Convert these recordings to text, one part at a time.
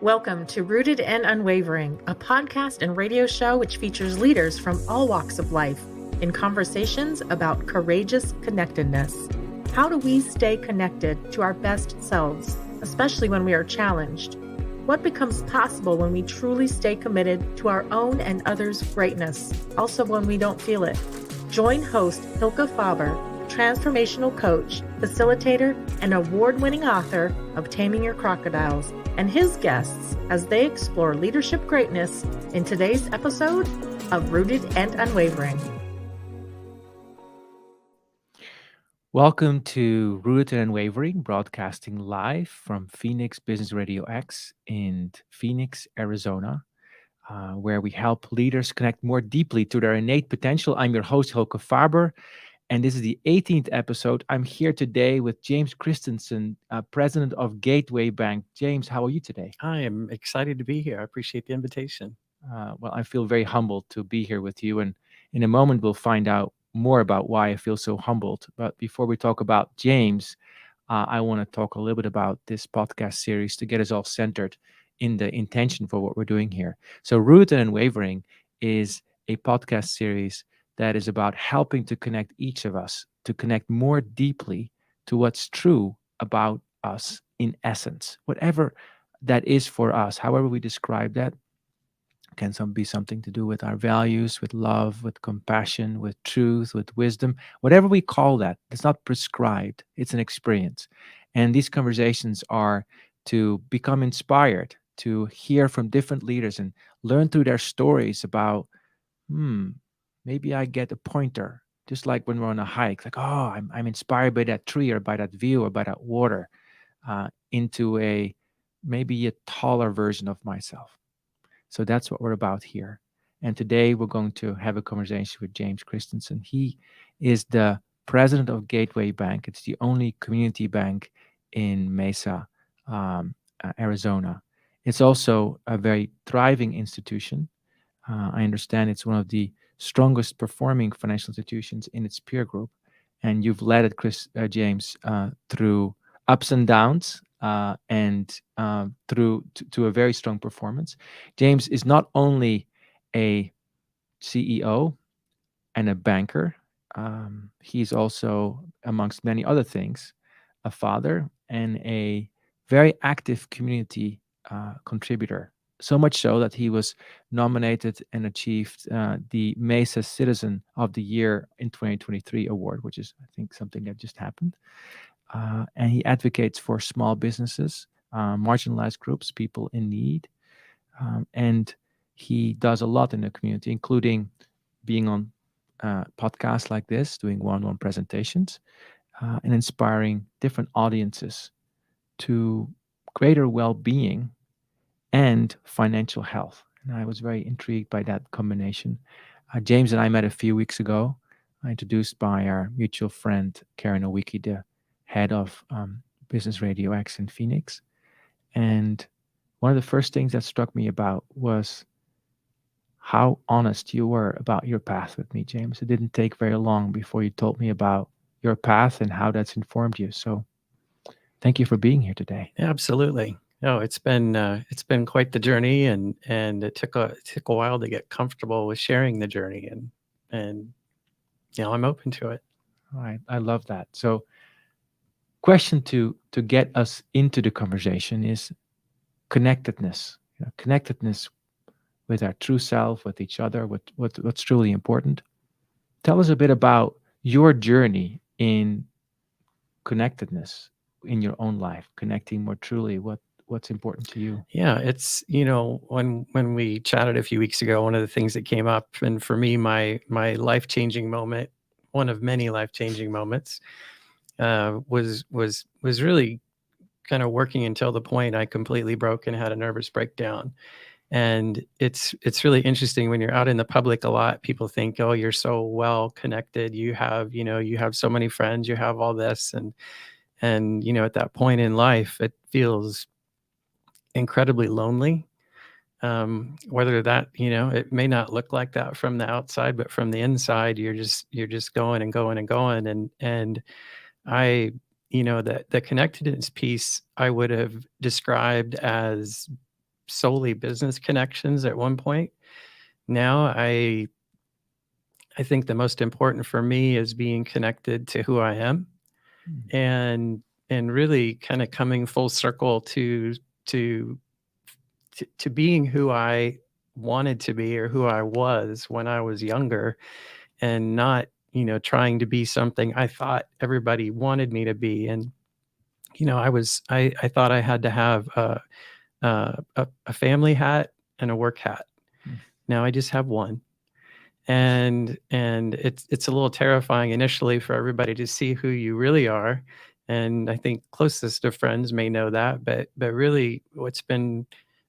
Welcome to Rooted and Unwavering, a podcast and radio show which features leaders from all walks of life in conversations about courageous connectedness. How do we stay connected to our best selves, especially when we are challenged? What becomes possible when we truly stay committed to our own and others' greatness, also when we don't feel it? Join host Hylke Faber, transformational coach, facilitator, and award-winning author of Taming Your Crocodiles, and his guests as they explore leadership greatness in today's episode of Rooted and Unwavering. Welcome to Rooted and Unwavering, broadcasting live from Phoenix Business Radio X in Phoenix, Arizona, where we help leaders connect more deeply to their innate potential. I'm your host, Hylke Faber, and this is the 18th episode. I'm here today with James Christensen, president of Gateway Bank. James, how are you today? I am excited to be here. I appreciate the invitation. Well, I feel very humbled to be here with you, and in a moment we'll find out more about why I feel so humbled. But before we talk about James, I want to talk a little bit about this podcast series to get us all centered in the intention for what we're doing here. So Rooted and Unwavering is a podcast series that is about helping to connect each of us, to connect more deeply to what's true about us in essence, whatever that is for us, however we describe that. Can be something to do with our values, with love, with compassion, with truth, with wisdom, whatever we call that. It's not prescribed. It's an experience. And these conversations are to become inspired, to hear from different leaders and learn through their stories about, maybe I get a pointer, just like when we're on a hike, like, oh, I'm inspired by that tree or by that view or by that water, into maybe a taller version of myself. So that's what we're about here. And today we're going to have a conversation with James Christensen. He is the president of Gateway Bank. It's the only community bank in Mesa, Arizona. It's also a very thriving institution. I understand it's one of the strongest performing financial institutions in its peer group. And you've led it, James, through ups and downs, and through to a very strong performance. James is not only a CEO and a banker, he's also, amongst many other things, a father and a very active community contributor. So much so that he was nominated and achieved the Mesa Citizen of the Year in 2023 award, which is, I think, something that just happened. And he advocates for small businesses, marginalized groups, people in need. And he does a lot in the community, including being on podcasts like this, doing one-on-one presentations, and inspiring different audiences to greater well-being and financial health. And I was very intrigued by that combination. James and I met a few weeks ago, introduced by our mutual friend, Karen Owicki, the head of Business Radio X in Phoenix. And one of the first things that struck me about was how honest you were about your path with me, James. It didn't take very long before you told me about your path and how that's informed you. So thank you for being here today. Absolutely. No, it's been quite the journey, and it took a while to get comfortable with sharing the journey, and I'm open to it. All right, I love that. So question to get us into the conversation is connectedness. Connectedness with our true self, with each other, with what's truly important. Tell us a bit about your journey in connectedness in your own life, connecting more truly. What's important to you? Yeah, it's, when we chatted a few weeks ago, one of the things that came up, and for me, my life-changing moment, one of many life-changing moments, was really kind of working until the point I completely broke and had a nervous breakdown. And it's really interesting when you're out in the public a lot. People think, oh, you're so well connected. You have so many friends. You have all this, and at that point in life, it feels incredibly lonely. Whether that, it may not look like that from the outside, but from the inside, you're just going and going and going. And I, the connectedness piece I would have described as solely business connections at one point. Now I think the most important for me is being connected to who I am, and really kind of coming full circle to being who I wanted to be, or who I was when I was younger, and not, trying to be something I thought everybody wanted me to be. And, I thought I had to have a family hat and a work hat. Now I just have one. And it's a little terrifying initially for everybody to see who you really are. And I think closest of friends may know that, but really what's been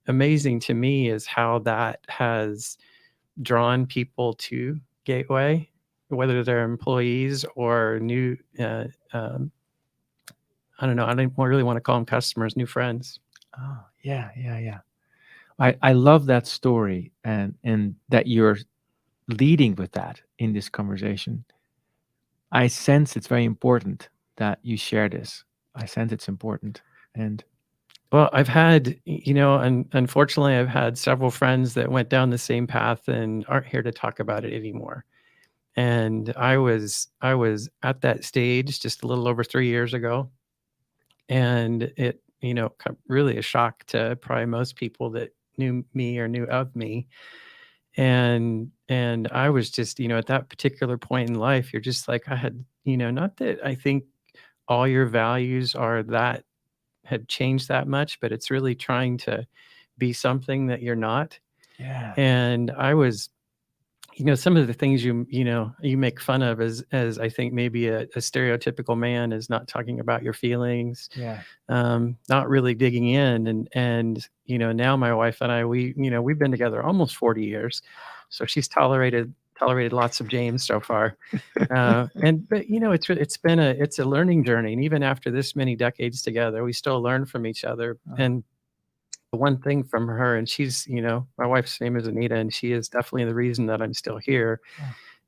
amazing to me is how that has drawn people to Gateway, whether they're employees or new, I don't know, I don't really want to call them customers, new friends. Oh, yeah. I love that story, and that you're leading with that in this conversation. I sense it's very important that you share this. I sense it's important. And Well, I've had, unfortunately, I've had several friends that went down the same path and aren't here to talk about it anymore. And I was at that stage just a little over 3 years ago, and it, really a shock to probably most people that knew me or knew of me. And I was just, at that particular point in life, you're just like, I had, not that I think all your values are that had changed that much, but it's really trying to be something that you're not. yeah, And I was, some of the things you make fun of as I think maybe a stereotypical man is not talking about your feelings, yeah, not really digging in. And now my wife and I, we've been together almost 40 years, so she's tolerated lots of James so far. But it's a learning journey, and even after this many decades together, we still learn from each other. And the one thing from her, and she's, my wife's name is Anita, and she is definitely the reason that I'm still here.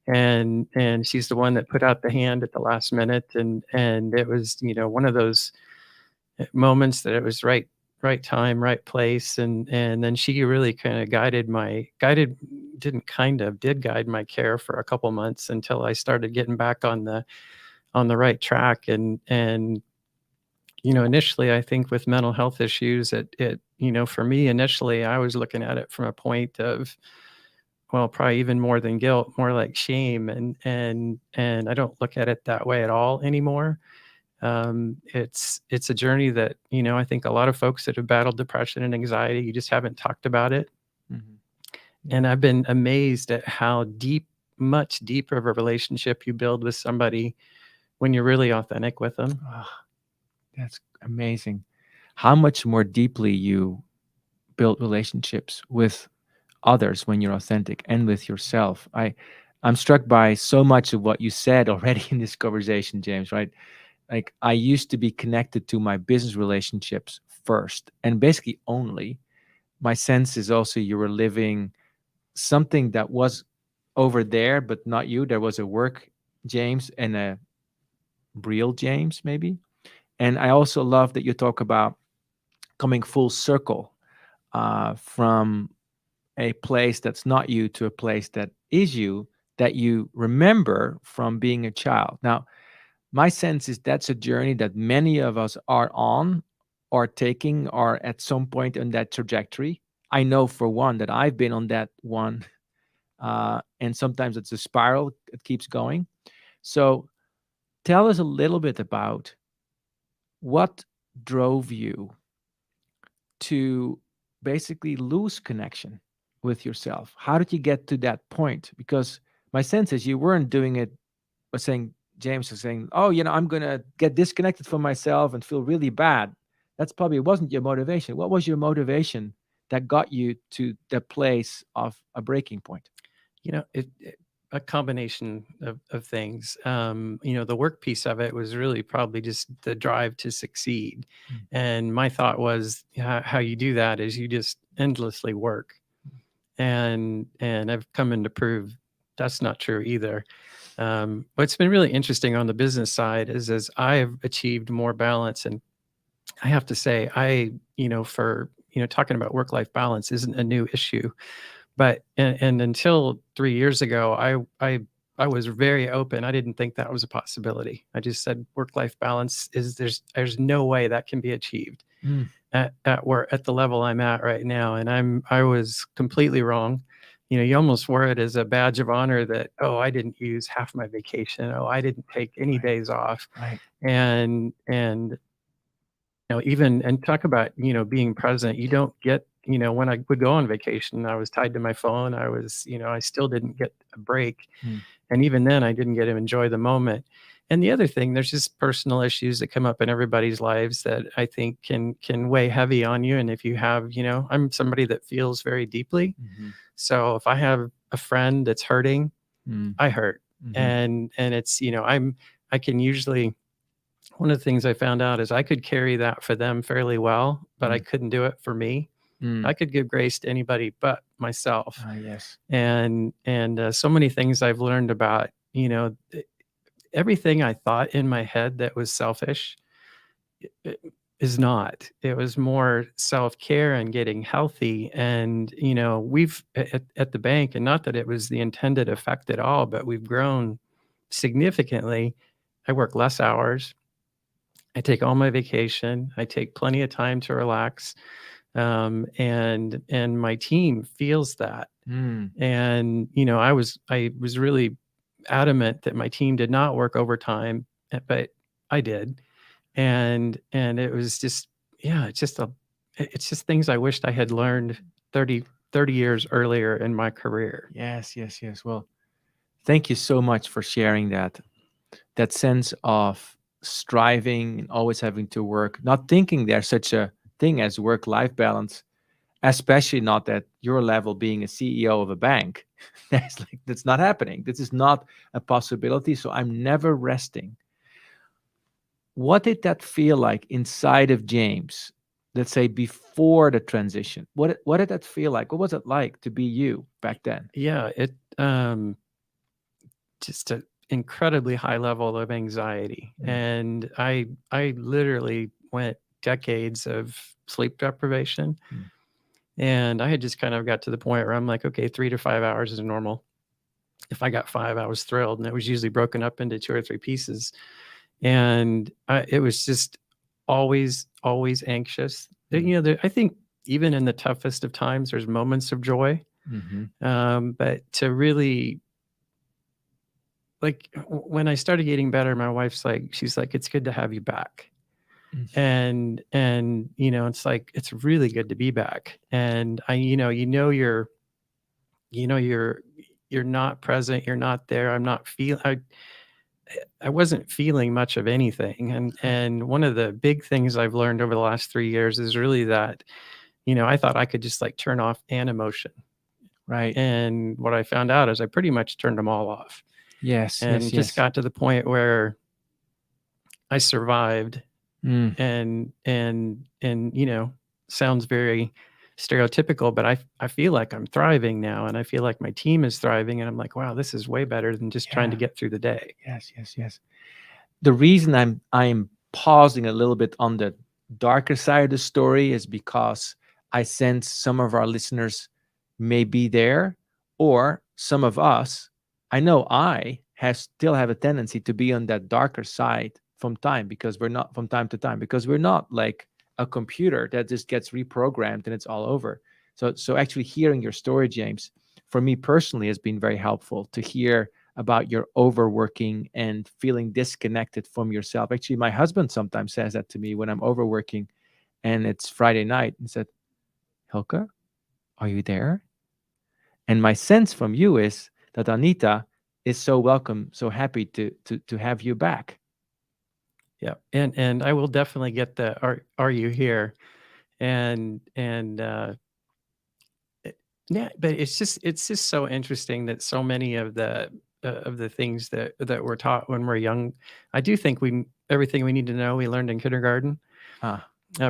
And she's the one that put out the hand at the last minute, and it was, one of those moments that it was right time, right place. And then she really kind of did guide my care for a couple months until I started getting back on the right track. And initially, I think with mental health issues, it for me, initially, I was looking at it from a point of, well, probably even more than guilt, more like shame. And I don't look at it that way at all anymore. It's a journey that, I think a lot of folks that have battled depression and anxiety, you just haven't talked about it. And I've been amazed at how much deeper of a relationship you build with somebody when you're really authentic with them. Oh, that's amazing. How much more deeply you build relationships with others when you're authentic, and with yourself. I'm struck by so much of what you said already in this conversation, James, right? Like, I used to be connected to my business relationships first, and basically only. My sense is also you were living something that was over there, but not you. There was a work James and a real James, maybe. And I also love that you talk about coming full circle from a place that's not you to a place that is you, that you remember from being a child. Now, my sense is that's a journey that many of us are on, or taking, or at some point on that trajectory. I know for one that I've been on that one, and sometimes it's a spiral, it keeps going. So tell us a little bit about what drove you to basically lose connection with yourself. How did you get to that point? Because my sense is you weren't doing it by saying, James was saying, oh, I'm going to get disconnected from myself and feel really bad. That's probably wasn't your motivation. What was your motivation that got you to the place of a breaking point? A combination of things. The work piece of it was really probably just the drive to succeed. And my thought was, how you do that is you just endlessly work. And I've come in to prove that's not true either. What's been really interesting on the business side is as I have achieved more balance, and I have to say, for talking about work-life balance isn't a new issue, but and until 3 years ago, I was very open. I didn't think that was a possibility. I just said work-life balance there's no way that can be achieved at the level I'm at right now. And I was completely wrong. You almost wear it as a badge of honor that, oh, I didn't use half my vacation. Oh, I didn't take any days off. Right. And even, and talk about, being present. You don't get, when I would go on vacation, I was tied to my phone. I still didn't get a break. And even then I didn't get to enjoy the moment. And the other thing, there's just personal issues that come up in everybody's lives that I think can weigh heavy on you. And if you have, I'm somebody that feels very deeply. So if I have a friend that's hurting, I hurt. And it's, I can usually, one of the things I found out is I could carry that for them fairly well, but I couldn't do it for me. I could give grace to anybody but myself. Yes. And so many things I've learned about, everything I thought in my head that was selfish is not. It was more self-care and getting healthy. And, we've at the bank, and not that it was the intended effect at all, but we've grown significantly. I work less hours. I take all my vacation. I take plenty of time to relax. And my team feels that. And, I was really adamant that my team did not work overtime, but I did. And it was just, it's just things I wished I had learned 30 years earlier in my career. Yes. Well, thank you so much for sharing that sense of striving and always having to work, not thinking there's such a thing as work-life balance, especially not at your level being a CEO of a bank. That's not happening. This is not a possibility. So I'm never resting. What did that feel like inside of James? Let's say before the transition. What did that feel like? What was it like to be you back then? Yeah, it just an incredibly high level of anxiety. And I literally went decades of sleep deprivation. And I had just kind of got to the point where I'm like, okay, 3 to 5 hours is normal. If I got 5, I was thrilled. And it was usually broken up into 2 or 3 pieces. And it was just always anxious. I think even in the toughest of times, there's moments of joy. But to really, like, when I started getting better, my wife's like, she's like, it's good to have you back. And it's like, it's really good to be back. And you're not present. You're not there. I wasn't feeling much of anything. And one of the big things I've learned over the last 3 years is really that, I thought I could just like turn off an emotion. Right. And what I found out is I pretty much turned them all off. Yes. And just got to the point where I survived. And sounds very stereotypical, but I feel like I'm thriving now, and I feel like my team is thriving, and I'm like, wow, this is way better than just trying to get through the day. Yes. The reason I'm pausing a little bit on the darker side of the story is because I sense some of our listeners may be there, or some of us, I know I still have a tendency to be on that darker side from time to time, because we're not like a computer that just gets reprogrammed and it's all over. So actually hearing your story, James, for me personally has been very helpful to hear about your overworking and feeling disconnected from yourself. Actually, my husband sometimes says that to me when I'm overworking and it's Friday night, and said, Hylke, are you there? And my sense from you is that Anita is so welcome, so happy to have you back. Yeah. And I will definitely get the, are you here? And yeah, but it's just so interesting that so many of the things that we're taught when we're young, I do think everything we need to know, we learned in kindergarten,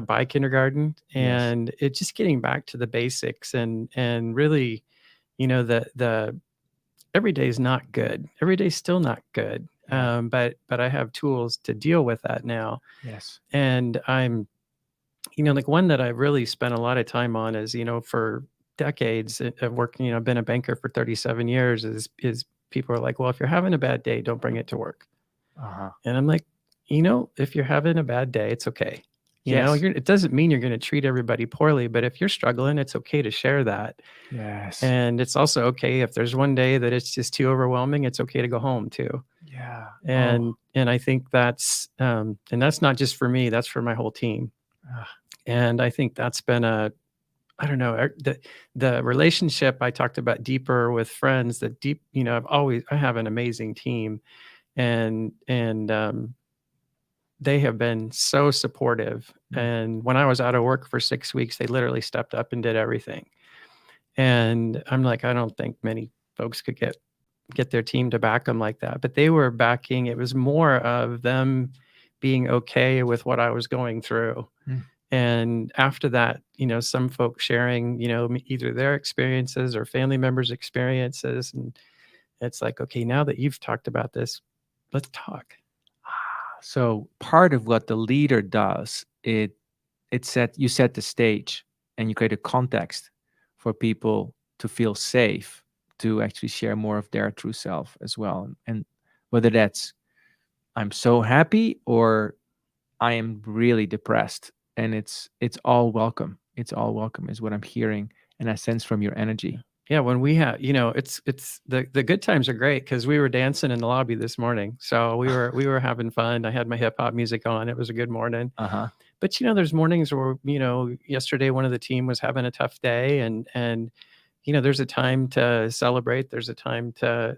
by kindergarten. And it's just getting back to the basics and really, the every day is not good. Every day is still not good. But I have tools to deal with that now. Yes. And I'm, like one that I've really spent a lot of time on is, for decades of working, I've been a banker for 37 years is people are like, well, if you're having a bad day, don't bring it to work. Uh-huh. And I'm like, if you're having a bad day, it's okay. Yes. It doesn't mean you're going to treat everybody poorly, but if you're struggling, it's okay to share that. Yes. And it's also okay if there's one day that it's just too overwhelming, it's okay to go home too. Yeah. And I think that's and that's not just for me, that's for my whole team. And I think that's been I don't know, the relationship I talked about deeper with friends, I have an amazing team, and they have been so supportive. And when I was out of work for 6 weeks, they literally stepped up and did everything. And I'm like, I don't think many folks could get their team to back them like that, but they were backing. It was more of them being okay with what I was going through. And after that, some folks sharing, either their experiences or family members' experiences. And it's like, okay, now that you've talked about this, let's talk. So part of what the leader does, you set the stage and you create a context for people to feel safe to actually share more of their true self as well. And whether that's I'm so happy or I am really depressed, and it's all welcome. It's all welcome is what I'm hearing, and I sense from your energy. Yeah, when we have, it's the good times are great because we were dancing in the lobby this morning. So we were having fun. I had my hip hop music on. It was a good morning. Uh-huh. But there's mornings where, yesterday one of the team was having a tough day, and there's a time to celebrate. There's a time to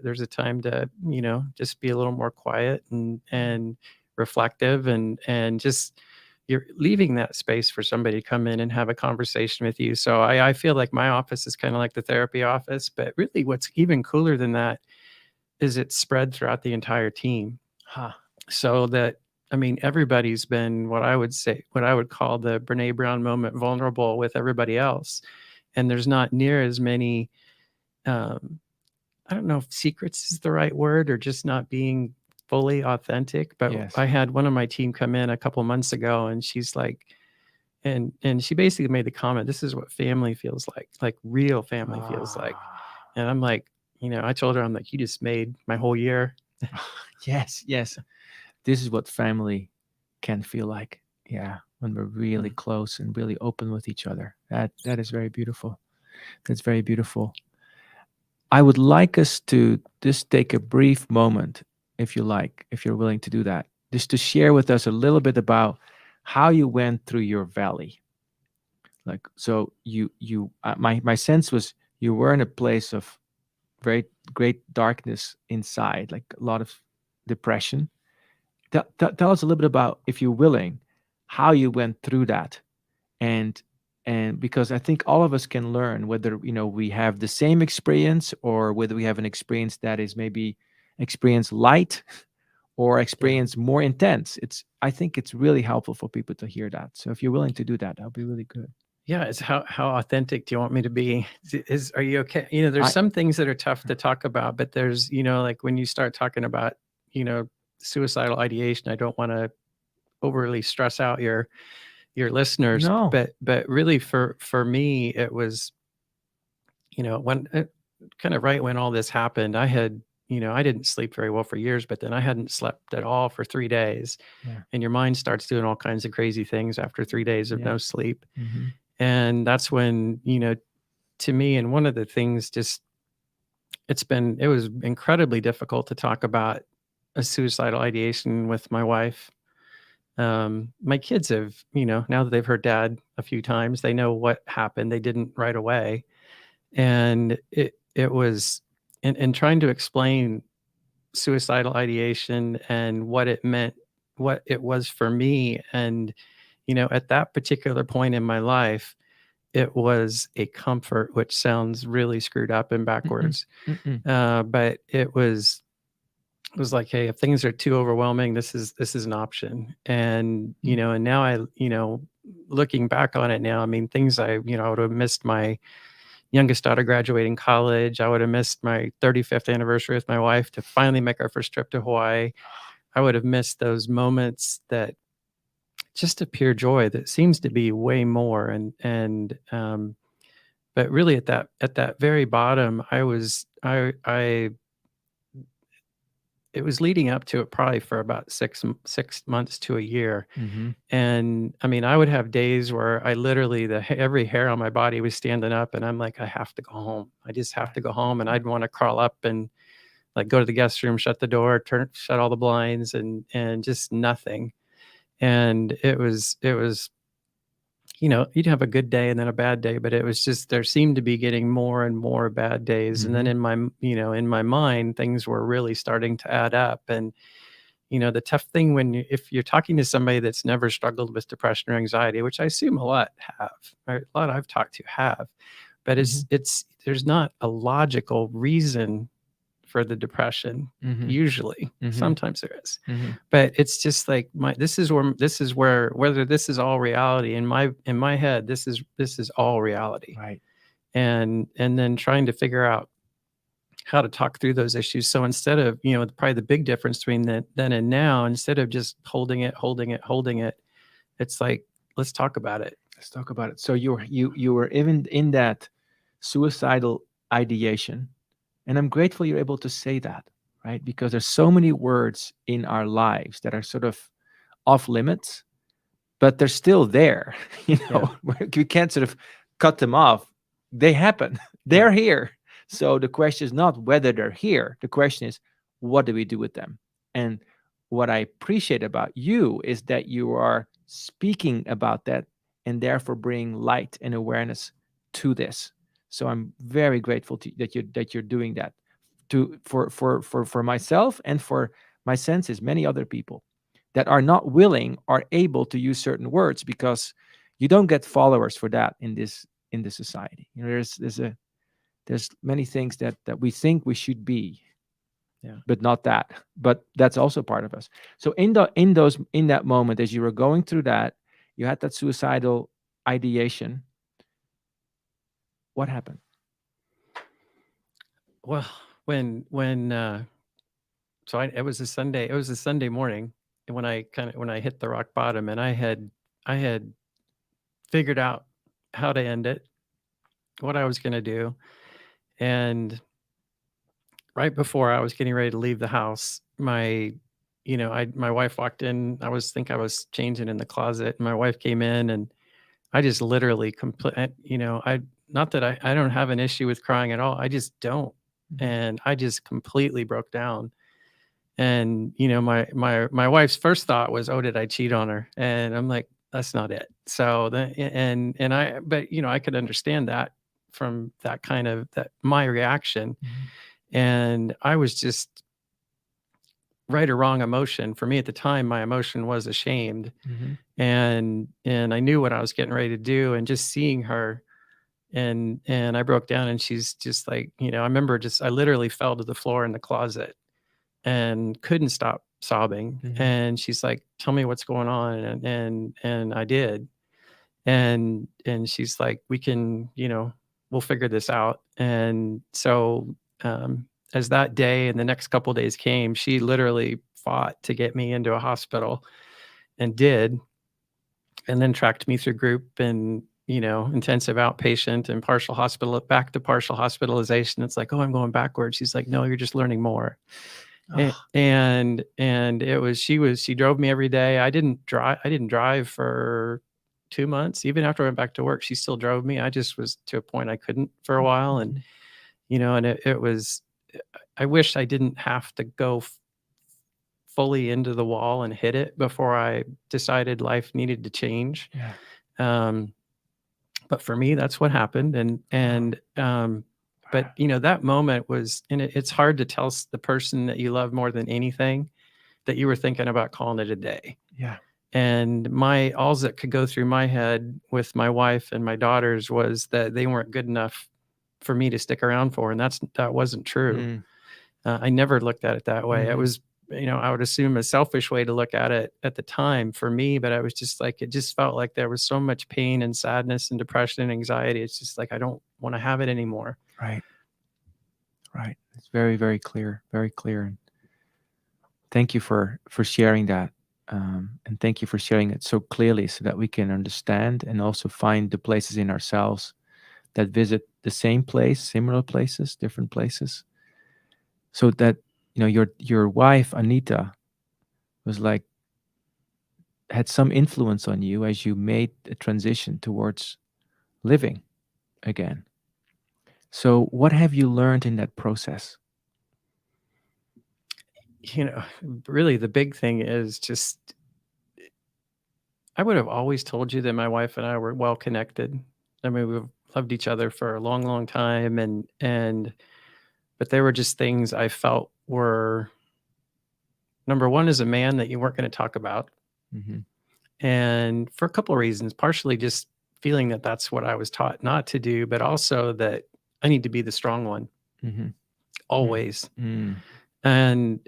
just be a little more quiet and reflective and just you're leaving that space for somebody to come in and have a conversation with you. So I feel like my office is kind of like the therapy office, but really what's even cooler than that is it's spread throughout the entire team. So that, everybody's been what I would call the Brene Brown moment, vulnerable with everybody else. And there's not near as many, I don't know if secrets is the right word or just not being fully authentic. But Yes. I had one of my team come in a couple months ago and she's like, and she basically made the comment, this is what family feels like real family feels like. And I'm like, I told her, I'm like, you just made my whole year. Yes. This is what family can feel like. Yeah. When we're really close and really open with each other. That is very beautiful. That's very beautiful. I would like us to just take a brief moment, if you're willing to do that, just to share with us a little bit about how you went through your valley. Like, so my sense was you were in a place of very great darkness inside, like a lot of depression. Tell us a little bit about, if you're willing, how you went through that, and because I think all of us can learn, whether we have the same experience or whether we have an experience that is maybe experience light or experience more intense. I think it's really helpful for people to hear that. So if you're willing to do that, that'll be really good. Yeah, it's how authentic do you want me to be? Are you okay? There's some things that are tough to talk about, but there's like when you start talking about suicidal ideation, I don't want to overly stress out your listeners. No. But really for me, it was when kind of right when all this happened, I had I didn't sleep very well for years, but then I hadn't slept at all for 3 days. Yeah. And your mind starts doing all kinds of crazy things after 3 days of no sleep. Mm-hmm. And that's when, to me, and one of the things it was incredibly difficult to talk about a suicidal ideation with my wife. My kids have, now that they've heard dad a few times, they know what happened. They didn't right away. And it was in trying to explain suicidal ideation and what it meant, what it was for me. And, at that particular point in my life, it was a comfort, which sounds really screwed up and backwards. But it was like, hey, if things are too overwhelming, this is an option. And, and now I, looking back on it now, things I would have missed my youngest daughter graduating college. I would have missed my 35th anniversary with my wife to finally make our first trip to Hawaii. I would have missed those moments that just a pure joy that seems to be way more. But really at that very bottom, it was leading up to it probably for about 6 months to a year. Mm-hmm. And I mean, I would have days where I literally, every hair on my body was standing up, and I'm like, I have to go home. I just have to go home. And I'd want to crawl up and like go to the guest room, shut the door, shut all the blinds, and just nothing. And it was, you'd have a good day and then a bad day, but it was just, there seemed to be getting more and more bad days. And then in my mind, things were really starting to add up. And, the tough thing if you're talking to somebody that's never struggled with depression or anxiety, which I assume a lot have, right? A lot I've talked to have, but there's not a logical reason for the depression. Usually, sometimes there is, but it's just like this is where whether this is all reality in my head, this is all reality, right? And then trying to figure out how to talk through those issues. So instead of probably the big difference between then and now, instead of just holding it, it's like, let's talk about it. So you were even in that suicidal ideation. And I'm grateful you're able to say that, right? Because there's so many words in our lives that are sort of off limits, but they're still there. We can't sort of cut them off. They happen. They're here. So the question is not whether they're here. The question is, what do we do with them? And what I appreciate about you is that you are speaking about that and therefore bring light and awareness to this. So I'm very grateful that you're doing that for myself and for my senses, many other people that are not willing or able to use certain words, because you don't get followers for that in this society. There's many things that we think we should be, but not that. But that's also part of us. So in that moment, as you were going through that, you had that suicidal ideation. What happened? Well, it was a Sunday morning, and when I hit the rock bottom, and I had figured out how to end it, what I was going to do. And right before I was getting ready to leave the house, my wife walked in. I was changing in the closet, and my wife came in, and I just literally not that I don't have an issue with crying at all. I just don't. And I just completely broke down. And, my wife's first thought was, oh, did I cheat on her? And I'm like, that's not it. So I could understand that from my reaction. And I was just, right or wrong emotion. For me at the time, my emotion was ashamed. And I knew what I was getting ready to do, and just seeing her, and I broke down, and she's just like, I remember I literally fell to the floor in the closet and couldn't stop sobbing. And she's like, tell me what's going on. And I did. And she's like, we can, we'll figure this out. And so, as that day and the next couple of days came, she literally fought to get me into a hospital, and did, and then tracked me through group and, intensive outpatient and back to partial hospitalization. It's like, oh, I'm going backwards. She's like, no, you're just learning more. And it was, she drove me every day. I didn't drive for 2 months. Even after I went back to work, she still drove me. I just was to a point I couldn't for a while. And, and it was, I wish I didn't have to go fully into the wall and hit it before I decided life needed to change. But for me, that's what happened. But that moment was, and it's hard to tell the person that you love more than anything that you were thinking about calling it a day. And all that could go through my head with my wife and my daughters was that they weren't good enough for me to stick around for. And that wasn't true. I never looked at it that way. It was, I would assume a selfish way to look at it at the time for me, but I was just like, it just felt like there was so much pain and sadness and depression and anxiety. It's just like, I don't want to have it anymore. Right. It's very, very clear. Very clear. And thank you for sharing that. And thank you for sharing it so clearly so that we can understand and also find the places in ourselves that visit the same place, similar places, different places. So that, your wife, Anita, was like, had some influence on you as you made a transition towards living again. So what have you learned in that process? Really the big thing is just, I would have always told you that my wife and I were well connected. I mean, we've loved each other for a long, long time, but there were just things I felt were, number one, as a man, that you weren't going to talk about, Mm-hmm. and for a couple of reasons, partially just feeling that that's what I was taught not to do, but also that I need to be the strong one Mm-hmm. always, Mm-hmm. um,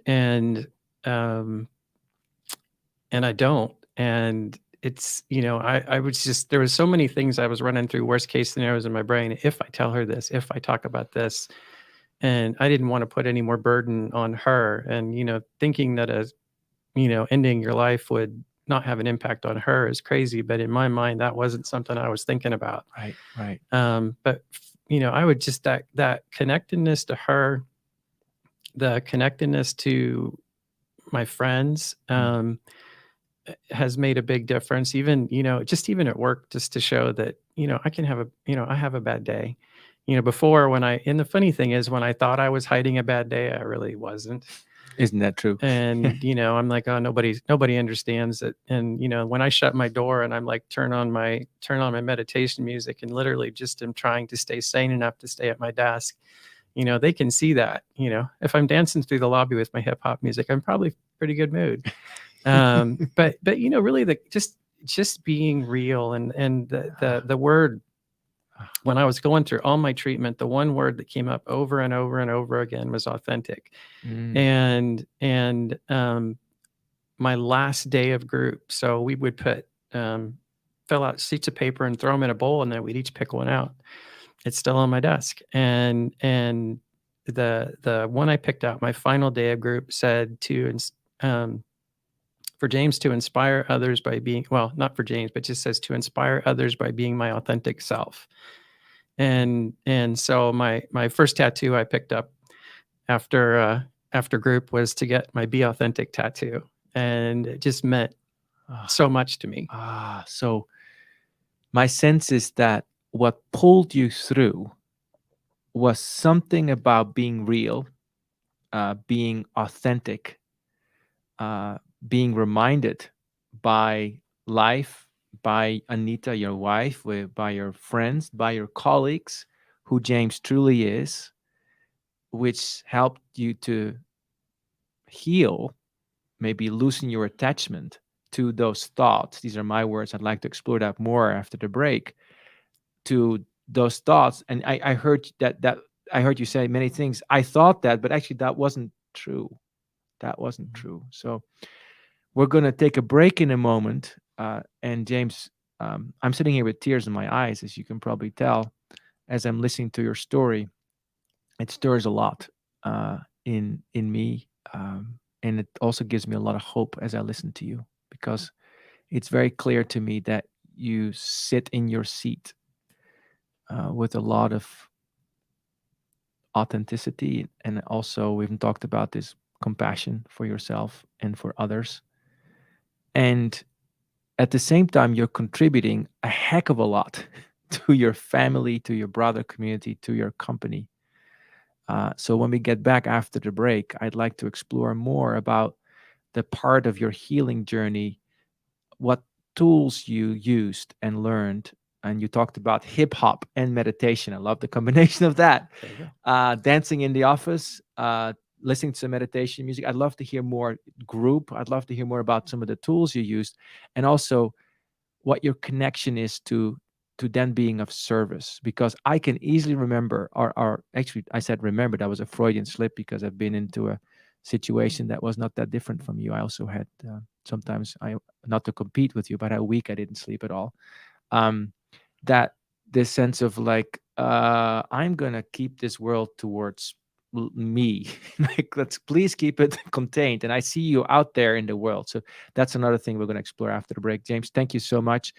and I don't. And it's, I was just, there was so many things I was running through, worst case scenarios in my brain. If I tell her this, if I talk about this, and I didn't want to put any more burden on her. And, thinking that ending your life would not have an impact on her is crazy. But in my mind, that wasn't something I was thinking about. Right, right. But, I would just, that connectedness to her, the connectedness to my friends, has made a big difference. Even, just even at work, just to show that, I can have I have a bad day. Before, and the funny thing is, when I thought I was hiding a bad day, I really wasn't. Isn't that true? And, I'm like, oh, nobody understands it. And, when I shut my door and I'm like, turn on my meditation music and literally just am trying to stay sane enough to stay at my desk, they can see that. If I'm dancing through the lobby with my hip hop music, I'm probably pretty good mood. But really just being real, and the word, when I was going through all my treatment, the one word that came up over and over and over again was authentic. And my last day of group, so we would fill out sheets of paper and throw them in a bowl, and then we'd each pick one out. It's still on my desk. And the one I picked out, my final day of group, said for James to inspire others by being, well, not for James, but just says to inspire others by being my authentic self. And so my first tattoo I picked up after group was to get my Be Authentic tattoo. And it just meant so much to me. So my sense is that what pulled you through was something about being real, being authentic, being reminded by life, by Anita, your wife, by your friends, by your colleagues, who James truly is, which helped you to heal, maybe loosen your attachment to those thoughts. These are my words. I'd like to explore that more after the break. To those thoughts, and I heard that I heard you say many things. I thought that, but actually that wasn't true. That wasn't true. So we're going to take a break in a moment. And James, I'm sitting here with tears in my eyes, as you can probably tell, as I'm listening to your story. It stirs a lot in me, and it also gives me a lot of hope as I listen to you, because it's very clear to me that you sit in your seat with a lot of authenticity, and also we've talked about this compassion for yourself and for others. And at the same time, you're contributing a heck of a lot to your family, to your brother community, to your company. So when we get back after the break, I'd like to explore more about the part of your healing journey, what tools you used and learned. And you talked about hip hop and meditation. I love the combination of that. Dancing in the office, listening to meditation music. I'd love to hear more group. I'd love to hear more about some of the tools you used, and also what your connection is to then being of service. Because I can easily remember, or actually I said remember, that was a Freudian slip, because I've been into a situation that was not that different from you. I also had sometimes, not to compete with you, but a week I didn't sleep at all. That this sense of like, I'm gonna keep this world towards me. Like, let's please keep it contained. And I see you out there in the world. So that's another thing we're going to explore after the break. James, thank you so much.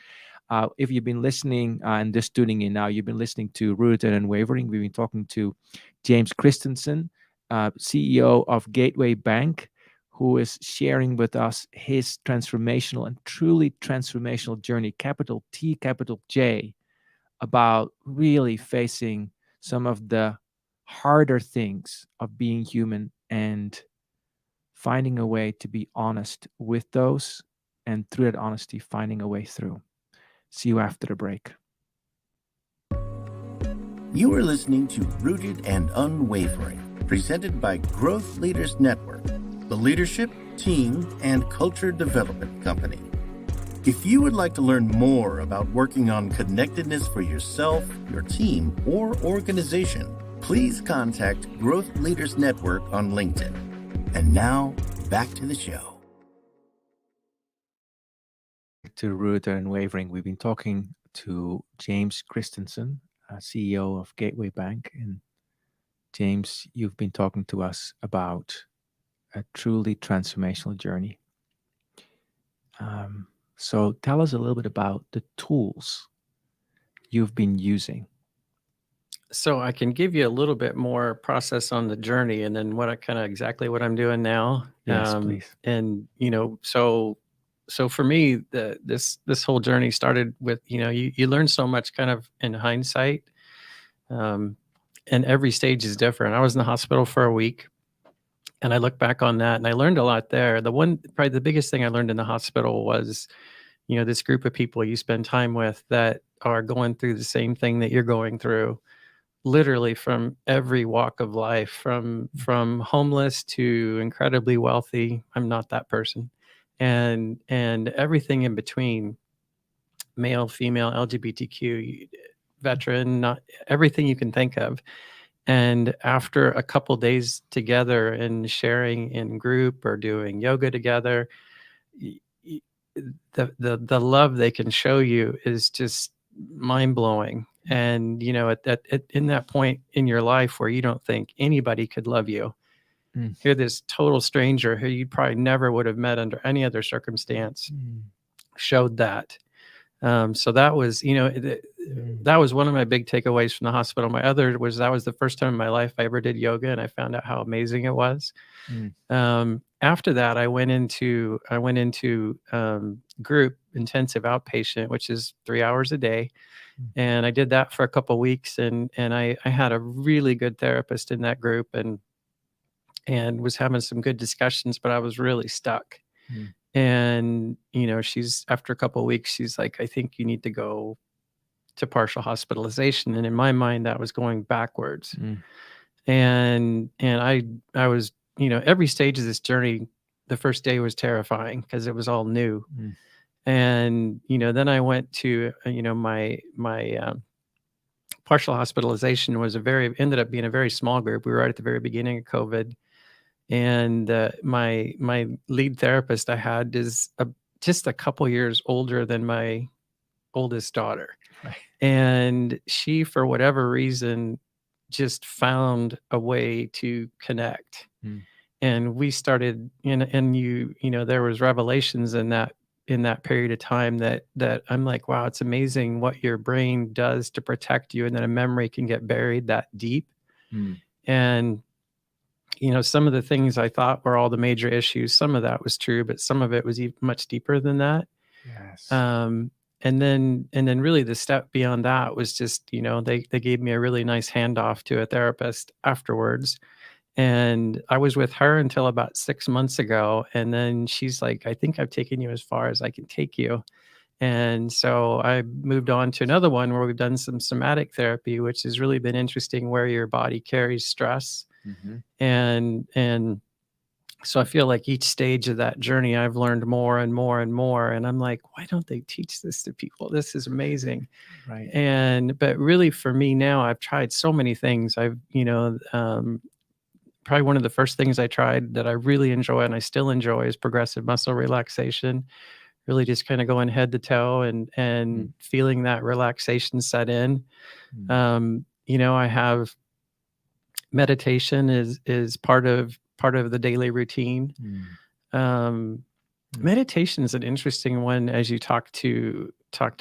If you've been listening and just tuning in now, you've been listening to Rooted and Unwavering. We've been talking to James Christensen, CEO of Gateway Bank, who is sharing with us his transformational and truly transformational journey, capital T, capital J, about really facing some of the harder things of being human and finding a way to be honest with those, and through that honesty, finding a way through. See you after the break. You are listening to Rooted and Unwavering, presented by Growth Leaders Network, the leadership, team, and culture development company. If you would like to learn more about working on connectedness for yourself, your team, or organization, please contact Growth Leaders Network on LinkedIn. And now, back to the show. To Rooted and Unwavering, we've been talking to James Christensen, CEO of Gateway Bank. And James, you've been talking to us about a truly transformational journey. So tell us a little bit about the tools you've been using. So I can give you a little bit more process on the journey, and then exactly what I'm doing now. Yes, please. And so for me, this whole journey started with, you learn so much kind of in hindsight, and every stage is different. I was in the hospital for a week, and I look back on that, and I learned a lot there. Probably the biggest thing I learned in the hospital was, this group of people you spend time with that are going through the same thing that you're going through, literally from every walk of life, from homeless to incredibly wealthy. I'm not that person. And everything in between, male, female, LGBTQ, veteran, not everything you can think of. And after a couple days together and sharing in group or doing yoga together, the love they can show you is just mind-blowing. And in that point in your life where you don't think anybody could love you, you're this total stranger who you probably never would have met under any other circumstance, showed that. So that was, that was one of my big takeaways from the hospital. My other was that was the first time in my life I ever did yoga, and I found out how amazing it was. After that, I went into group intensive outpatient, which is 3 hours a day. And I did that for a couple of weeks, and I had a really good therapist in that group, and was having some good discussions, but I was really stuck. And, she's, after a couple of weeks, she's like, I think you need to go to partial hospitalization. And in my mind, that was going backwards. And I was, every stage of this journey, the first day was terrifying because it was all new. And, then I went to, my partial hospitalization ended up being a very small group. We were right at the very beginning of COVID. And my lead therapist I had is just a couple years older than my oldest daughter. Right. And she, for whatever reason, just found a way to connect. And we started, and there was revelations in that period of time that I'm like, wow, it's amazing what your brain does to protect you, and then a memory can get buried that deep. And some of the things I thought were all the major issues, some of that was true, but some of it was even much deeper than that. Yes. And then really the step beyond that was just, they gave me a really nice handoff to a therapist afterwards. And I was with her until about 6 months ago. And then she's like, I think I've taken you as far as I can take you. And so I moved on to another one where we've done some somatic therapy, which has really been interesting, where your body carries stress. And so I feel like each stage of that journey, I've learned more and more and more. And I'm like, why don't they teach this to people? This is amazing. Right. But really for me now, I've tried so many things. I've, probably one of the first things I tried that I really enjoy and I still enjoy is progressive muscle relaxation. Really just kind of going head to toe and feeling that relaxation set in. I have meditation is part of the daily routine. Meditation is an interesting one, as you talk to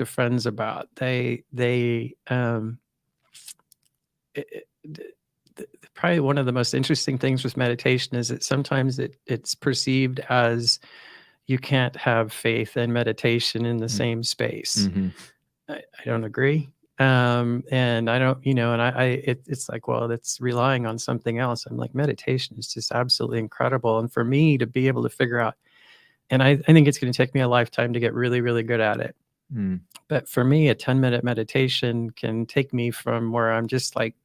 friends about. Probably one of the most interesting things with meditation is that sometimes it's perceived as you can't have faith and meditation in the same space. I don't agree. And I don't, it's like, well, it's relying on something else. I'm like, meditation is just absolutely incredible. And for me to be able to figure out, and I think it's going to take me a lifetime to get really, really good at it. But for me, a 10-minute meditation can take me from where I'm just like,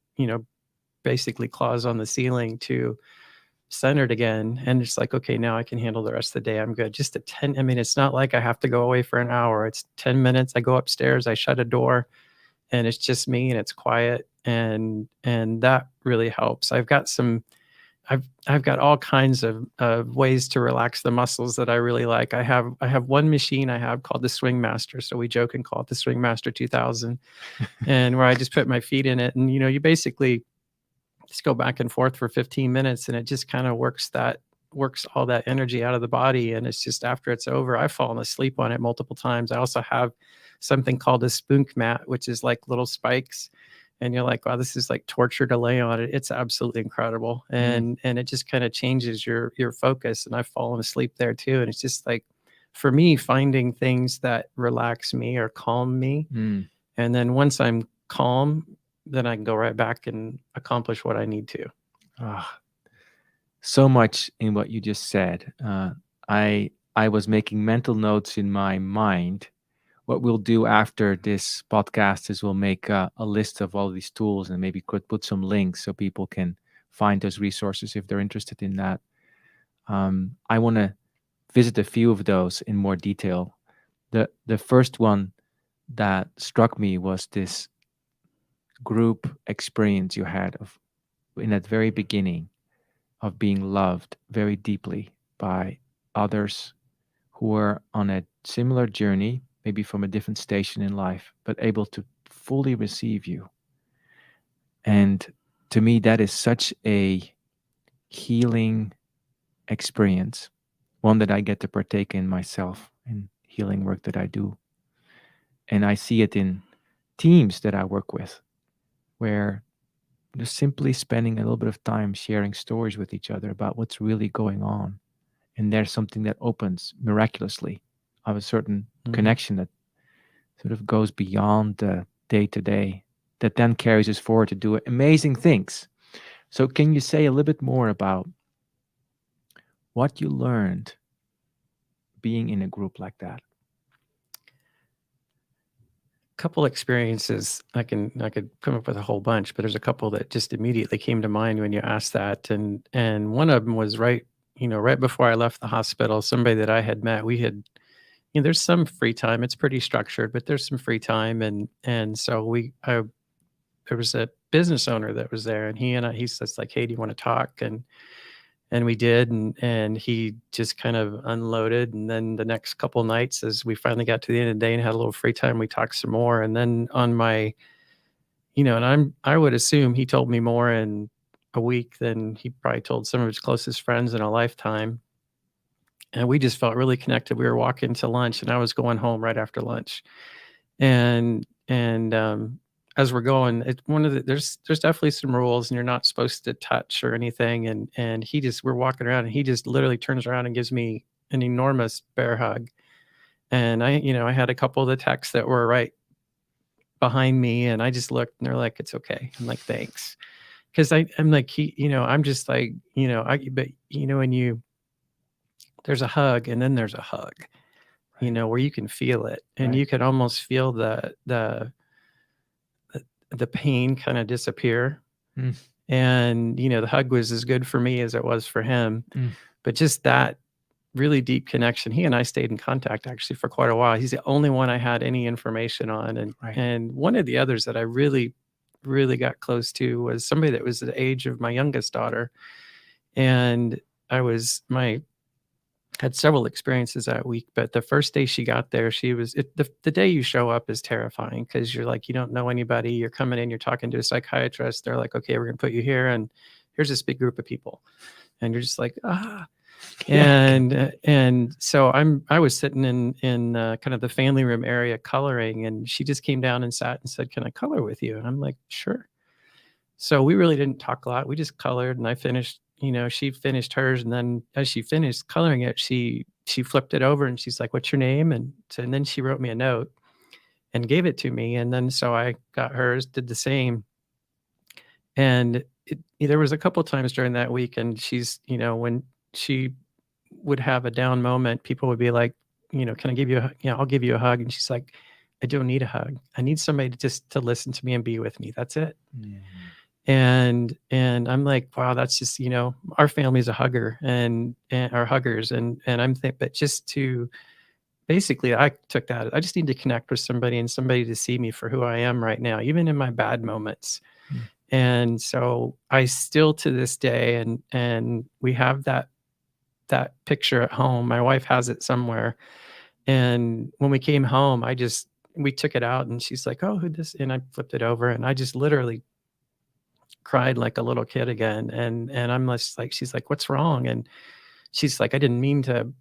basically claws on the ceiling to centered again. And it's like, okay, now I can handle the rest of the day. I'm good. Just it's not like I have to go away for an hour. It's 10 minutes. I go upstairs, I shut a door, and it's just me and it's quiet. And that really helps. I've got all kinds of ways to relax the muscles that I really like. I have one machine I have called the Swing Master. So we joke and call it the Swing Master 2000, and where I just put my feet in it. And, you basically just go back and forth for 15 minutes and it just kind of works all that energy out of the body. And it's just, after it's over, I've fallen asleep on it multiple times. I also have something called a spunk mat, which is like little spikes. And you're like, wow, this is like torture to lay on it. It's absolutely incredible. And it just kind of changes your focus. And I've fallen asleep there too. And it's just like, for me, finding things that relax me or calm me. And then once I'm calm, then I can go right back and accomplish what I need to. So much in what you just said. I was making mental notes in my mind. What we'll do after this podcast is we'll make a list of all these tools and maybe could put some links so people can find those resources if they're interested in that. I want to visit a few of those in more detail. The first one that struck me was this group experience you had in that very beginning of being loved very deeply by others who were on a similar journey, maybe from a different station in life, but able to fully receive you. And to me, that is such a healing experience, one that I get to partake in myself in healing work that I do. And I see it in teams that I work with, where just simply spending a little bit of time sharing stories with each other about what's really going on. And there's something that opens miraculously of a certain connection that sort of goes beyond the day-to-day, that then carries us forward to do amazing things. So can you say a little bit more about what you learned being in a group like that? Couple experiences. I could come up with a whole bunch, but there's a couple that just immediately came to mind when you asked that. And one of them was right before I left the hospital. Somebody that I had met, we had, there's some free time. It's pretty structured, but there's some free time. And so there was a business owner that was there, and he says like, hey, do you want to talk? And we did, and he just kind of unloaded. And then the next couple of nights, as we finally got to the end of the day and had a little free time, we talked some more. And then on my, and I would assume he told me more in a week than he probably told some of his closest friends in a lifetime. And we just felt really connected. We were walking to lunch, and I was going home right after lunch. And as we're going, it's there's definitely some rules, and you're not supposed to touch or anything. And we're walking around, and he just literally turns around and gives me an enormous bear hug. And I had a couple of the techs that were right behind me, and I just looked, and they're like, it's okay. I'm like, thanks. Cause I'm like, I'm just like, when there's a hug and then there's a hug, where you can feel it, and you can almost feel the pain kind of disappear. And, the hug was as good for me as it was for him. But just that really deep connection. He and I stayed in contact actually for quite a while. He's the only one I had any information on. And one of the others that I really, really got close to was somebody that was the age of my youngest daughter. And had several experiences that week, but the first day she got there, the day you show up is terrifying, because you're like, you don't know anybody. You're coming in, you're talking to a psychiatrist. They're like, okay, we're going to put you here. And here's this big group of people, and you're just like, and so I was sitting in kind of the family room area coloring, and she just came down and sat and said, "Can I color with you?" And I'm like, "Sure." So we really didn't talk a lot. We just colored, and I finished, she finished hers. And then as she finished coloring it, she flipped it over and she's like, "What's your name?" And then she wrote me a note and gave it to me. And then so I got hers, did the same. And there was a couple times during that week, and she's, when she would have a down moment, people would be like, "Can I give you I'll give you a hug." And she's like, "I don't need a hug. I need somebody to listen to me and be with me. That's it." Yeah. And I'm like, wow, that's just, our family's a hugger and are huggers. And I'm but just to basically, I took that, I just need to connect with somebody and somebody to see me for who I am right now, even in my bad moments. And so I still to this day, and we have that picture at home. My wife has it somewhere. And when we came home, we took it out, and she's like, "Oh, who this?" And I flipped it over, and I just literally cried like a little kid again. And I'm just like, she's like, "What's wrong?" And she's like, "I didn't mean to,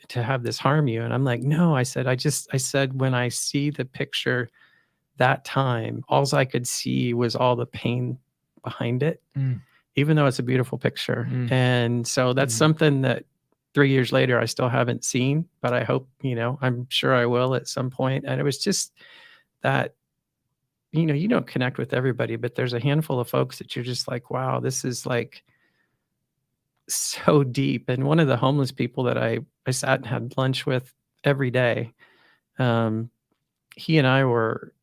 to have this harm you." And I'm like, "No," I said, I said, when I see the picture that time, all I could see was all the pain behind it, even though it's a beautiful picture. And so that's something that 3 years later, I still haven't seen, but I hope, I'm sure I will at some point. And it was just that, you don't connect with everybody, but there's a handful of folks that you're just like, wow, this is like so deep. And one of the homeless people that I sat and had lunch with every day, he and I were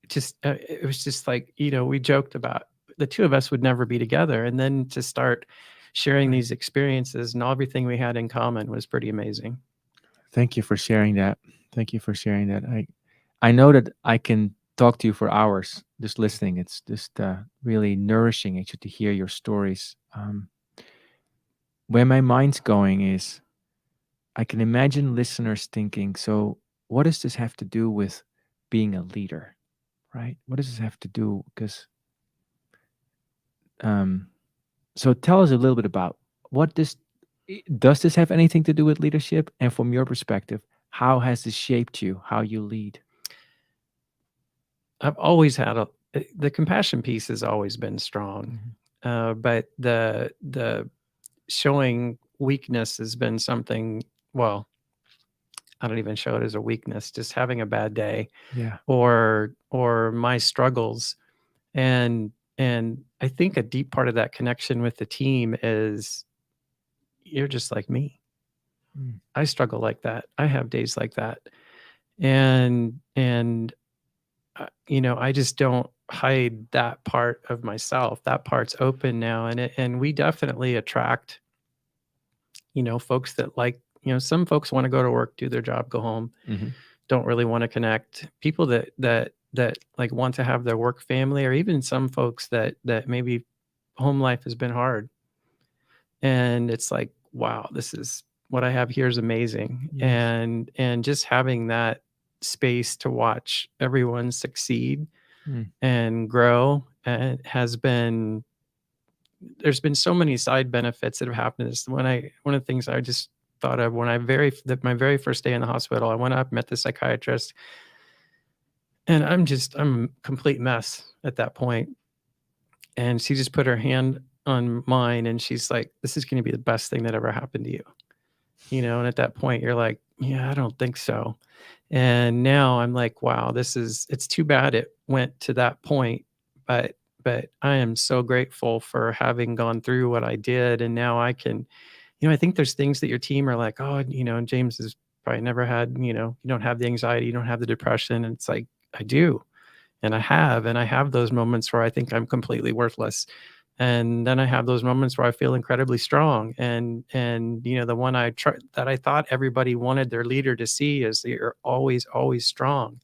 just, it was just like, we joked about the two of us would never be together. And then to start sharing these experiences and everything we had in common was pretty amazing. Thank you for sharing that. Thank you for sharing that. I know that I can talk to you for hours just listening. It's just really nourishing actually to hear your stories. Where my mind's going is, I can imagine listeners thinking, so what does this have to do with being a leader, right? What does this have to do? Because, so tell us a little bit about does this have anything to do with leadership? And from your perspective, how has this shaped you, how you lead? I've always had the compassion piece has always been strong, but the showing weakness has been something. Well, I don't even show it as a weakness. Just having a bad day, or my struggles, and I think a deep part of that connection with the team is you're just like me. I struggle like that. I have days like that, and I just don't hide that part of myself. That part's open now. And we definitely attract, folks that like, some folks want to go to work, do their job, go home, don't really want to connect. People that like want to have their work family, or even some folks that maybe home life has been hard. And it's like, wow, this is what I have here is amazing. Yes. And just having that space to watch everyone succeed and grow, and there's been so many side benefits that have happened. One of the things I just thought of when my very first day in the hospital, I went up, met the psychiatrist, and I'm a complete mess at that point. And she just put her hand on mine, and she's like, "This is going to be the best thing that ever happened to you." And at that point you're like, "Yeah, I don't think so." And now I'm like, wow, it's too bad it went to that point, but I am so grateful for having gone through what I did. And now I can, I think there's things that your team are like, "Oh, James has probably never had, you don't have the anxiety, you don't have the depression." And it's like, I do. And I have those moments where I think I'm completely worthless. And then I have those moments where I feel incredibly strong. And the one that I thought everybody wanted their leader to see is that you're always, always strong.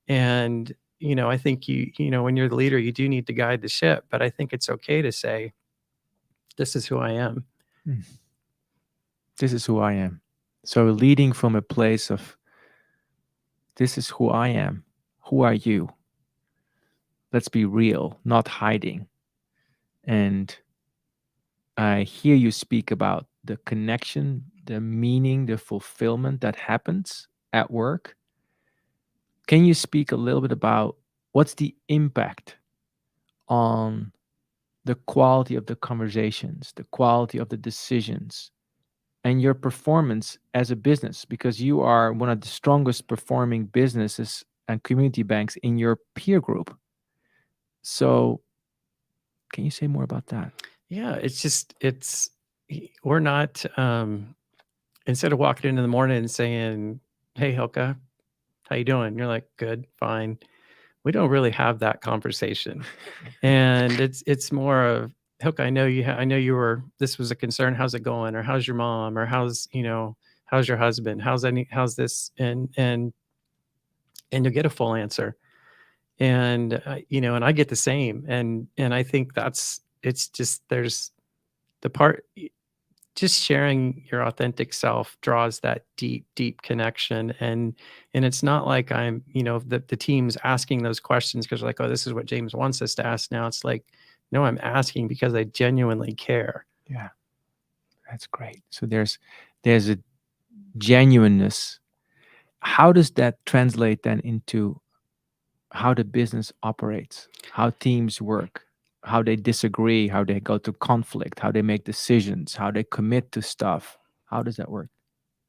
And, I think when you're the leader, you do need to guide the ship, but I think it's okay to say, this is who I am. This is who I am. So leading from a place of, this is who I am. Who are you? Let's be real, not hiding. And I hear you speak about the connection, the meaning, the fulfillment that happens at work. Can you speak a little bit about what's the impact on the quality of the conversations, the quality of the decisions, and your performance as a business? Because you are one of the strongest performing businesses and community banks in your peer group. So can you say more about that? Yeah, we're not, instead of walking in the morning and saying, "Hey, Hylke, how you doing?" You're like, "Good, fine." We don't really have that conversation. And it's more of, "Hylke, I know this was a concern. How's it going? Or how's your mom? Or how's your husband? How's this?" And you'll get a full answer. And and I get the same. And I think it's just, there's the part, just sharing your authentic self draws that deep connection. And it's not like I'm, the team's asking those questions because like, oh, this is what James wants us to ask now. It's like, no, I'm asking because I genuinely care. Yeah, that's great. So there's a genuineness. How does that translate then into how the business operates, how teams work, how they disagree, how they go to conflict, how they make decisions, how they commit to stuff? How does that work?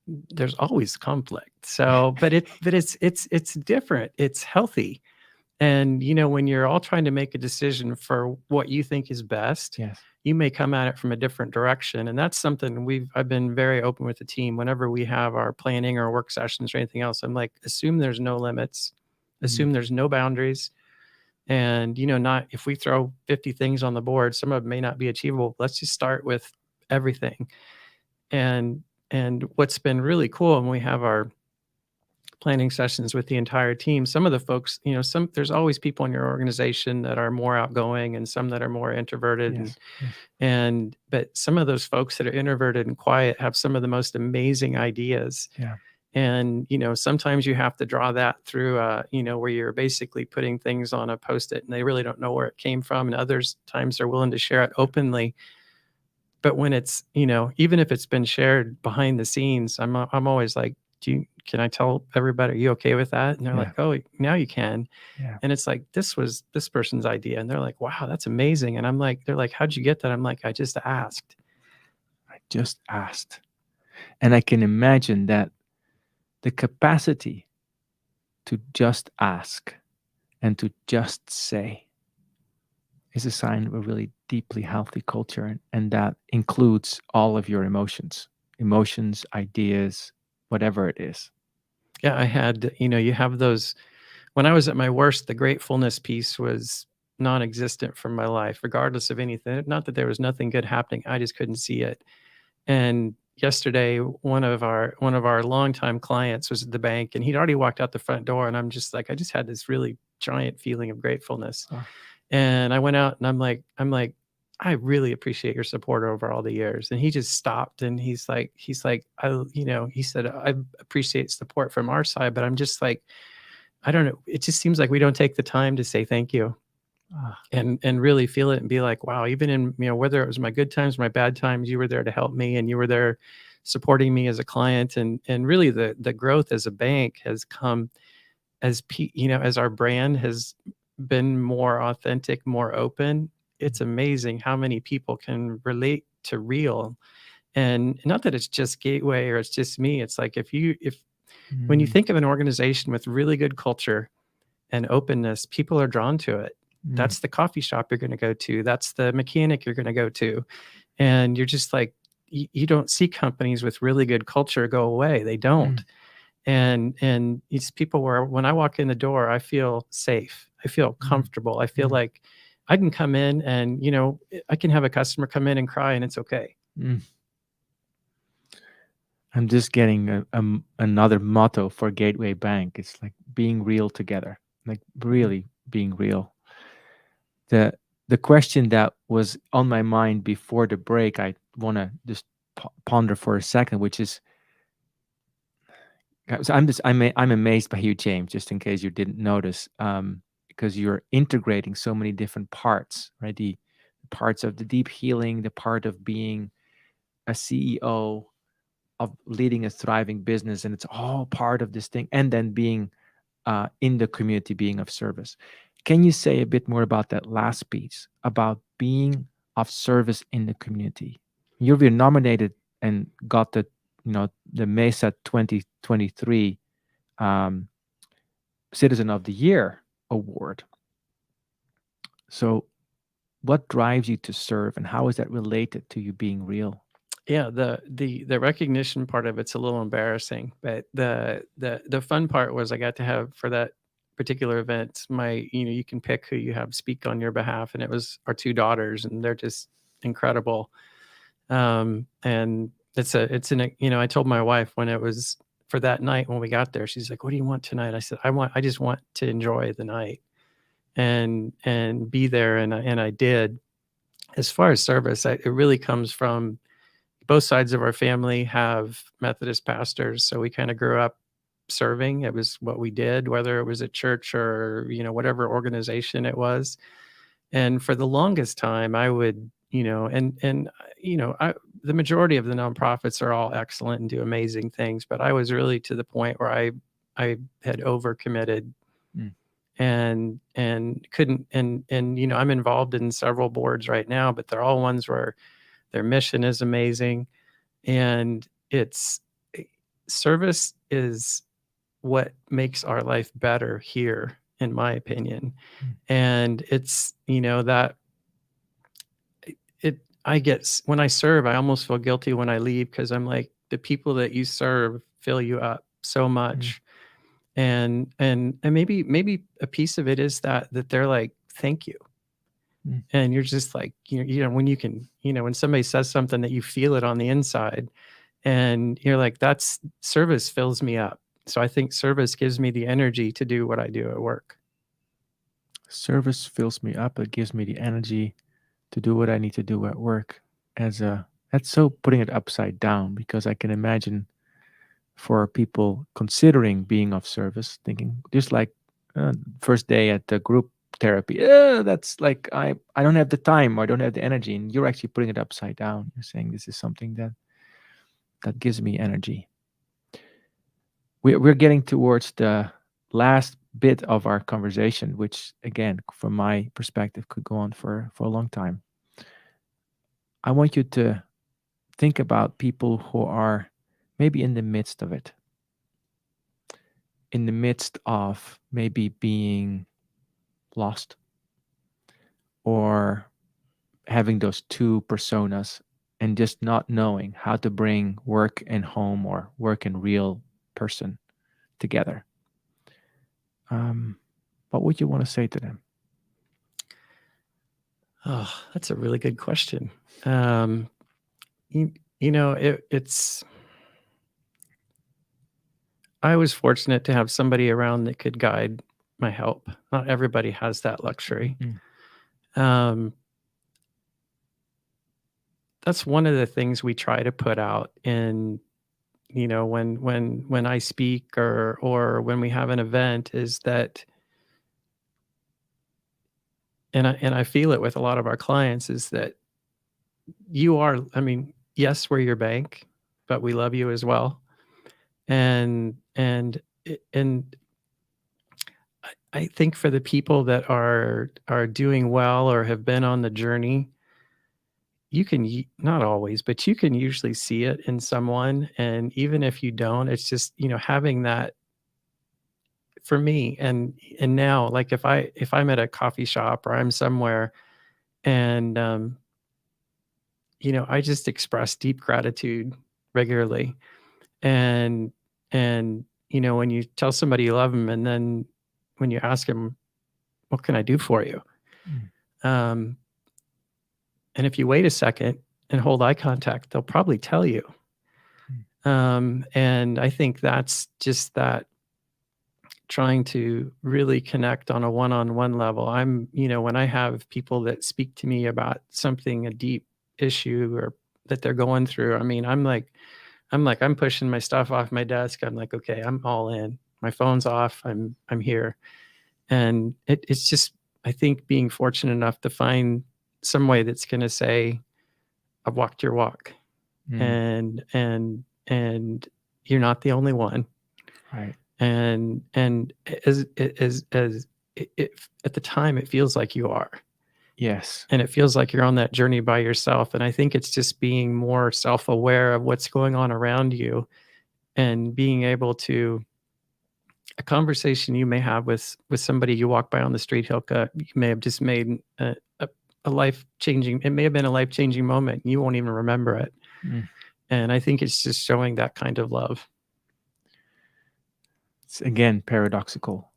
There's always conflict. So, but it's different. It's healthy. And when you're all trying to make a decision for what you think is best, Yes. you may come at it from a different direction. And that's something I've been very open with the team. Whenever we have our planning or work sessions or anything else, I'm like, assume there's no limits, assume there's no boundaries. And, not if we throw 50 things on the board, some of them may not be achievable. Let's just start with everything. And what's been really cool when we have our planning sessions with the entire team, some of the folks, there's always people in your organization that are more outgoing and some that are more introverted. Yes. But some of those folks that are introverted and quiet have some of the most amazing ideas. Yeah. And, sometimes you have to draw that through, where you're basically putting things on a Post-it and they really don't know where it came from. And others times they're willing to share it openly. But when it's, even if it's been shared behind the scenes, I'm always like, can I tell everybody, are you okay with that? And they're like, oh, now you can. Yeah. And it's like, this was this person's idea. And they're like, wow, that's amazing. And I'm like, they're like, how'd you get that? I'm like, I just asked. And I can imagine that the capacity to just ask and to just say is a sign of a really deeply healthy culture. And that includes all of your emotions, ideas, whatever it is. Yeah, I had, you have those, when I was at my worst, the gratefulness piece was non-existent from my life, regardless of anything. Not that there was nothing good happening. I just couldn't see it. And yesterday, one of our longtime clients was at the bank and he'd already walked out the front door. And I'm just like, I just had this really giant feeling of gratefulness. Oh. And I went out and I'm like, I really appreciate your support over all the years. And he just stopped and he's like, he said, I appreciate support from our side, but I'm just like, I don't know. It just seems like we don't take the time to say thank you and really feel it and be like, wow, even in, whether it was my good times, my bad times, you were there to help me and you were there supporting me as a client. And really the growth as a bank has come as our brand has been more authentic, more open. It's amazing how many people can relate to Real. And not that it's just Gateway or it's just me. It's like when you think of an organization with really good culture and openness, people are drawn to it. That's the coffee shop you're going to go to. That's the mechanic you're going to go to. And you're just like, you don't see companies with really good culture go away. They don't. And these people when I walk in the door, I feel safe. I feel comfortable. I feel like I can come in and, I can have a customer come in and cry and it's okay. I'm just getting another motto for Gateway Bank. It's like being real together, like really being real. The question that was on my mind before the break, I want to just ponder for a second, which is, so I'm amazed by you, James, just in case you didn't notice, because you're integrating so many different parts, right? The parts of the deep healing, the part of being a CEO, of leading a thriving business, and it's all part of this thing, and then being in the community, being of service. Can you say a bit more about that last piece, about being of service in the community? You were nominated and got the Mesa 2023 Citizen of the Year award. So what drives you to serve, and how is that related to you being real? Yeah, the recognition part of it's a little embarrassing, but the fun part was I got to have, for that particular event, you can pick who you have speak on your behalf, and it was our two daughters, and they're just incredible. And I told my wife when it was for that night, when we got there, she's like, "What do you want tonight?" I said, I just want to enjoy the night and be there, and I did. As far as service, it really comes from both sides of our family have Methodist pastors, so we kind of grew up serving. It was what we did, whether it was at church or whatever organization it was. And for the longest time, I would the majority of the nonprofits are all excellent and do amazing things, but I was really to the point where I had overcommitted. And couldn't, and I'm involved in several boards right now, but they're all ones where their mission is amazing, and service is what makes our life better here, in my opinion. And it's that I get, when I serve, I almost feel guilty when I leave, because I'm like, the people that you serve fill you up so much. And maybe a piece of it is that they're like, thank you. And you're just like, when you can, when somebody says something that you feel it on the inside, and you're like, that's service fills me up. So I think service gives me the energy to do what I do at work. Service fills me up. It gives me the energy to do what I need to do at work. That's so putting it upside down, because I can imagine for people considering being of service, thinking just like first day at the group therapy, that's like I don't have the time, or I don't have the energy, and you're actually putting it upside down. You're saying this is something that gives me energy. We're getting towards the last bit of our conversation, which again, from my perspective, could go on for a long time. I want you to think about people who are maybe in the midst of it, in the midst of maybe being lost, or having those two personas, and just not knowing how to bring work and home, or work and real person together. What would you want to say to them? Oh, that's a really good question. It's, I was fortunate to have somebody around that could guide my help. Not everybody has that luxury. That's one of the things we try to put out in, when I speak or when we have an event, is that, and I feel it with a lot of our clients, is that yes, we're your bank, but we love you as well. And I think for the people that are doing well or have been on the journey, you can, not always, but you can usually see it in someone. And even if you don't, it's just, having that for me. And now, like if I'm at a coffee shop or I'm somewhere, and, I just express deep gratitude regularly. And when you tell somebody you love them, and then when you ask them, what can I do for you? And if you wait a second and hold eye contact, they'll probably tell you. And I think that's just that, trying to really connect on a one-on-one level. When I have people that speak to me about something, a deep issue or that they're going through, I'm pushing my stuff off my desk. I'm like, okay, I'm all in. My phone's off. I'm here. And it's just, I think, being fortunate enough to find some way that's going to say, I've walked your walk, and you're not the only one. Right. And as at the time, it feels like you are. Yes. And it feels like you're on that journey by yourself. And I think it's just being more self-aware of what's going on around you, and being able to, a conversation you may have with somebody you walk by on the street, Hylke, you may have just made a life-changing, it may have been a life-changing moment. You won't even remember it. And I think it's just showing that kind of love. It's again paradoxical.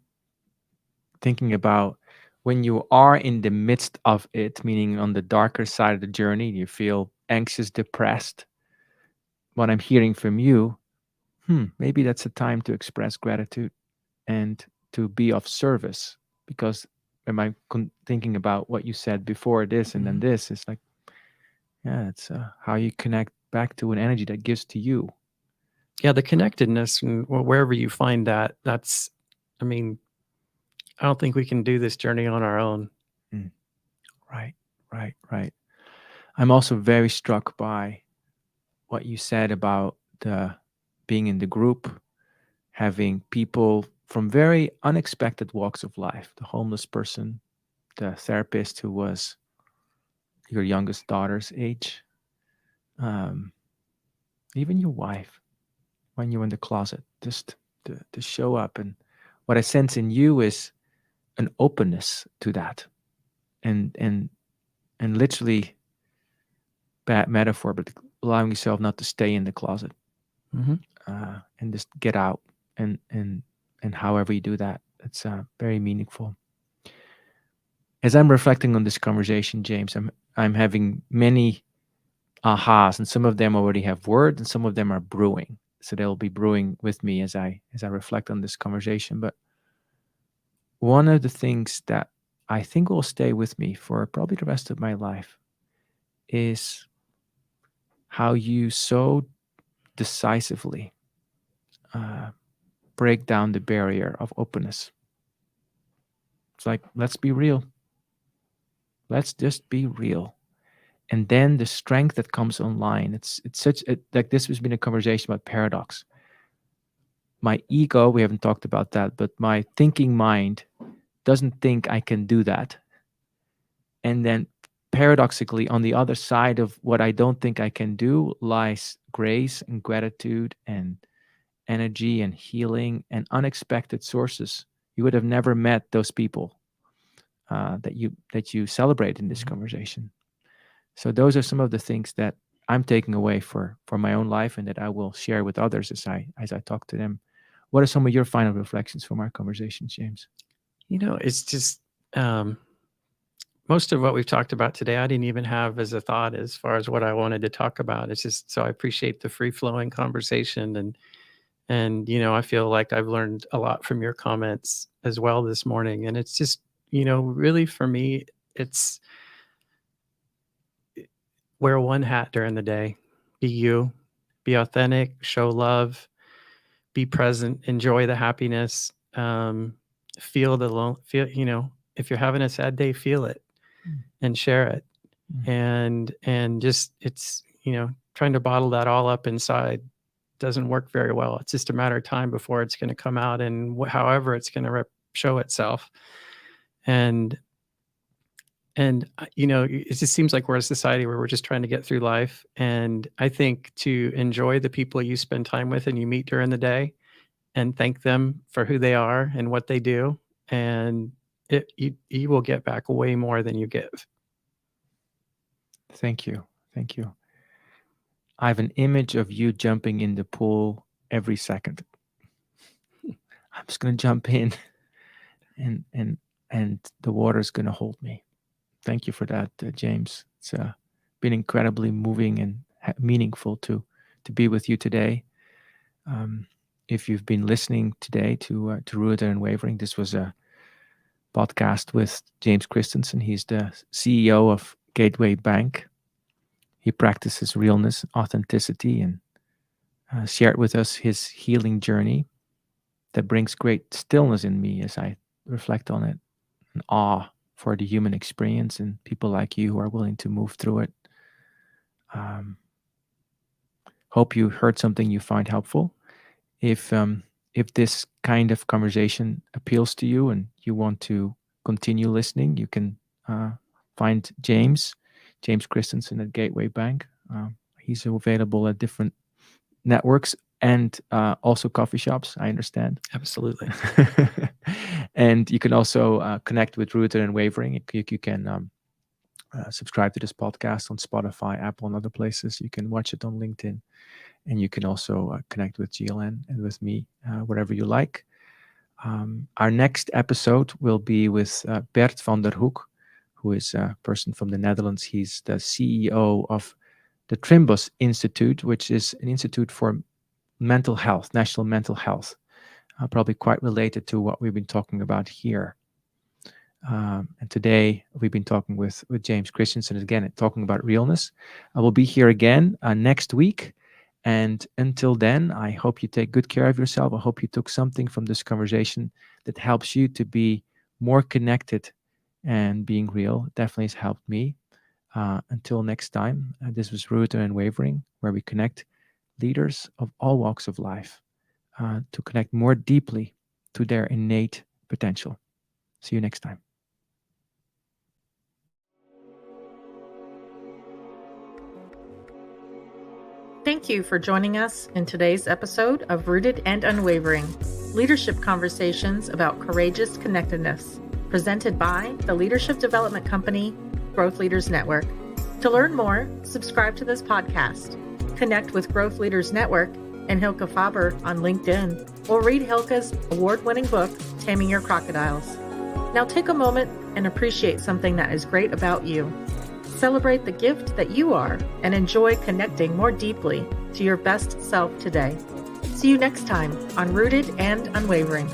Thinking about when you are in the midst of it, meaning on the darker side of the journey, you feel anxious, depressed. What I'm hearing from you, maybe that's a time to express gratitude and to be of service. Because am I thinking about what you said before this and then this? It's like, yeah, it's how you connect back to an energy that gives to you. Yeah, the connectedness, and wherever you find that, that's, I mean, I don't think we can do this journey on our own. Right. I'm also very struck by what you said about the being in the group, having people from very unexpected walks of life, the homeless person, the therapist who was your youngest daughter's age, even your wife when you were in the closet, just to show up. And what I sense in you is an openness to that, and literally, bad metaphor, but allowing yourself not to stay in the closet, and just get out, and however you do that, it's very meaningful. As I'm reflecting on this conversation, James, I'm having many ahas, and some of them already have words, and some of them are brewing. So they'll be brewing with me as I reflect on this conversation. But one of the things that I think will stay with me for probably the rest of my life is how you so decisively break down the barrier of openness. It's like, let's be real. Let's just be real. And then the strength that comes online, it's such a, like, this has been a conversation about paradox. My ego, we haven't talked about that, but my thinking mind doesn't think I can do that. And then paradoxically, on the other side of what I don't think I can do lies grace and gratitude and energy and healing and unexpected sources. You would have never met those people that you celebrate in this conversation. So those are some of the things that I'm taking away for my own life, and that I will share with others as I talk to them. What are some of your final reflections from our conversation, James? It's just most of what we've talked about today, I didn't even have as a thought as far as what I wanted to talk about. It's just, so I appreciate the free flowing conversation, and I feel like I've learned a lot from your comments as well this morning. And it's just, really for me, it's wear one hat during the day. Be you, be authentic, show love, be present, enjoy the happiness, feel if you're having a sad day, feel it and share it. And just, it's, trying to bottle that all up inside doesn't work very well. It's just a matter of time before it's going to come out, and however it's going to show itself. And it just seems like we're a society where we're just trying to get through life. And I think to enjoy the people you spend time with and you meet during the day, and thank them for who they are and what they do, and you will get back way more than you give. Thank you. I have an image of you jumping in the pool every second. I'm just going to jump in, and the water's going to hold me. Thank you for that, James. It's been incredibly moving and meaningful to be with you today. If you've been listening today to Rooted and Unwavering, this was a podcast with James Christensen. He's the CEO of Gateway Bank. He practices realness, authenticity, and shared with us his healing journey that brings great stillness in me as I reflect on it, and awe for the human experience and people like you who are willing to move through it. Hope you heard something you find helpful. If this kind of conversation appeals to you and you want to continue listening, you can find James Christensen at Gateway Bank. He's available at different networks and also coffee shops, I understand. Absolutely. And you can also connect with Rooted and Wavering. You can subscribe to this podcast on Spotify, Apple, and other places. You can watch it on LinkedIn. And you can also connect with GLN and with me, wherever you like. Our next episode will be with Bert van der Hoek, who is a person from the Netherlands. He's the CEO of the Trimbos Institute, which is an institute for mental health, national mental health, probably quite related to what we've been talking about here. And today we've been talking with James Christensen, again, talking about realness. I will be here again next week. And until then, I hope you take good care of yourself. I hope you took something from this conversation that helps you to be more connected and being real. It definitely has helped me. Until next time, this was Rooted and Wavering, where we connect leaders of all walks of life to connect more deeply to their innate potential. See you next time. Thank you for joining us in today's episode of Rooted and Unwavering, leadership conversations about courageous connectedness, presented by the leadership development company, Growth Leaders Network. To learn more, subscribe to this podcast, connect with Growth Leaders Network and Hylke Faber on LinkedIn, or read Hylke's award-winning book, Taming Your Crocodiles. Now take a moment and appreciate something that is great about you. Celebrate the gift that you are and enjoy connecting more deeply to your best self today. See you next time on Rooted and Unwavering.